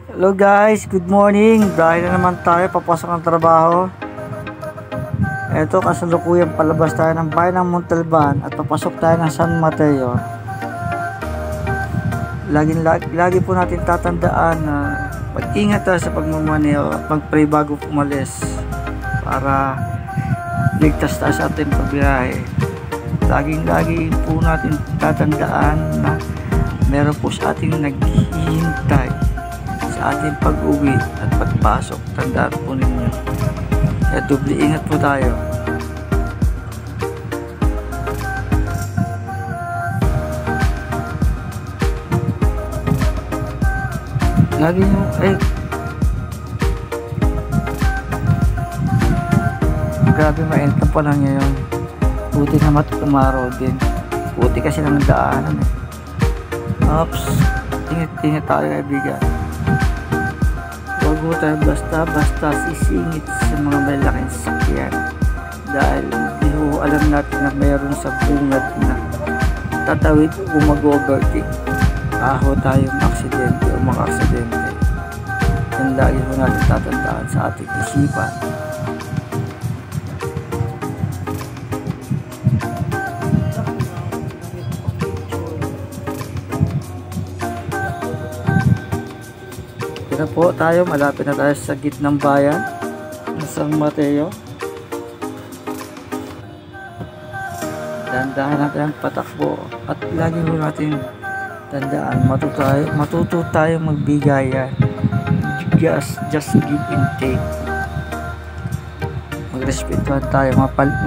Hello guys, good morning. Dahil na naman tayo papasok ng trabaho. Eto, kasalukuyan palabas tayo ng bayan ng Montalban at papasok tayo ng San Mateo. Lagi po natin tatandaan na mag-ingat tayo sa pagmamaneho at mag-pray bago pumalis para ligtas tayo sa ating pagbiyahe. Lagi po natin tatandaan na meron po sa ating naghihintay sa ating pag-uwi at pagpasok. Tandaan po ninyo. Kaya doble ingat po tayo. Lagi nyo, grabe mainit na pa lang ngayon. Buti na umaraw din. Buti kasi ng daanan eh. Oops, ingat tayo kaibigan. Huwag mo tayo basta sisingit sa mga malaking sasakyan dahil hindi ho alam natin na mayroon sa bungad na tatawid o mag-overtake. Aho tayong aksidente o maka-aksidente. Yan lagi ho natin tatandaan sa ating isipan. Na po tayo, malapit na tayo sa gitnang bayan ng San Mateo. Dandahan natin ang patakbo at lagi ho natin tandaan, matuto tayo magbigayan. Just give and take. Magrespetuhan tayo,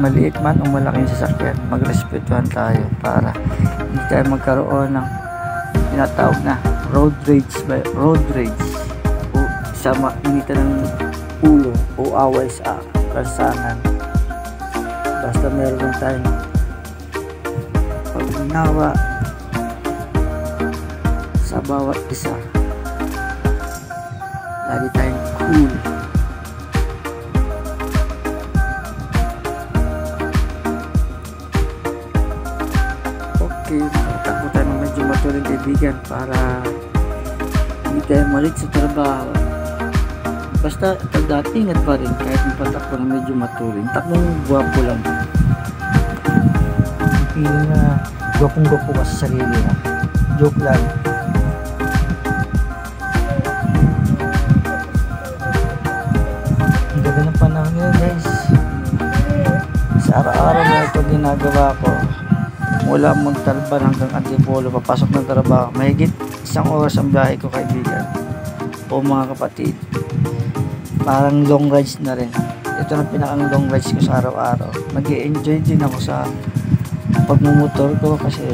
maliit man o malaking sasakyan, magrespetuhan tayo para hindi tayo magkaroon ng tinatawag na road rage sa mainitan ng ulo o away sa kalsada. Basta meron lang tayong pag-unawa sa bawat isa. Lagi tayong cool. Okay, takbo tayo ng medyo maturing kaibigan para hindi tayo malit sa trabaho. Basta ingat pa rin kahit yung patakbo na medyo maturing. Takbong gwapo lang. Feeling na gwapong-gwapo ka sa sarili na. Joke lang. Ang ganda ng panahon nyo guys. Sa araw-araw na ito ginagawa ko. Mula Montalban hanggang Antipolo, papasok ng trabaho. Mahigit 1 oras ang biyahe ko kaibigan. O mga kapatid. Parang long rides na rin. Ito na pinakang long rides ko sa araw-araw. Mag-i-enjoy din ako sa pagmumotor ko kasi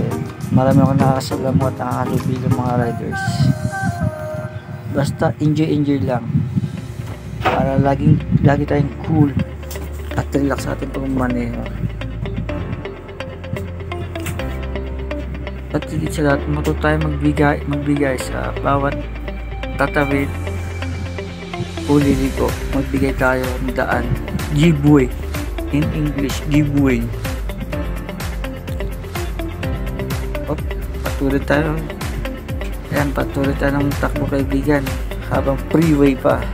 marami ako nakakasalamo at nakakalubig ng mga riders. Basta enjoy lang. Para lagi tayong cool at relax sa ating pagmamaneho. At higit sa lahat, matuto tayo magbigay sa bawat tatawid o liliko. Magbigay tayo ng daan. Giveaway. In English, giveaway. Patuloy tayo. Ayan, patuloy tayo ng takbo kaibigan habang freeway pa.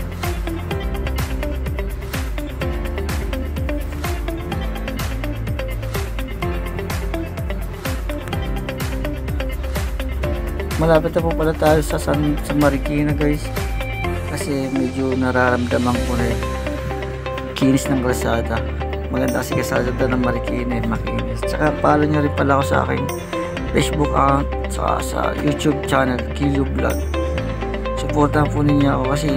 Malapit na po pala tayo sa Marikina guys. Kasi medyo nararamdaman ko na kinis ng kalsada. Maganda kasi kalsada ng Marikina, makinis. Tsaka follow nyo rin pala ako sa aking Facebook account, sa YouTube channel, Kilo Vlog. Supportan po ninyo ako kasi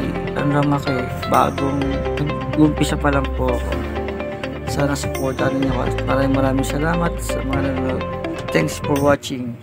bagong umpisa pa lang po ako. Sana supportan ninyo ako. Maraming salamat sa mga nanonood. Thanks for watching.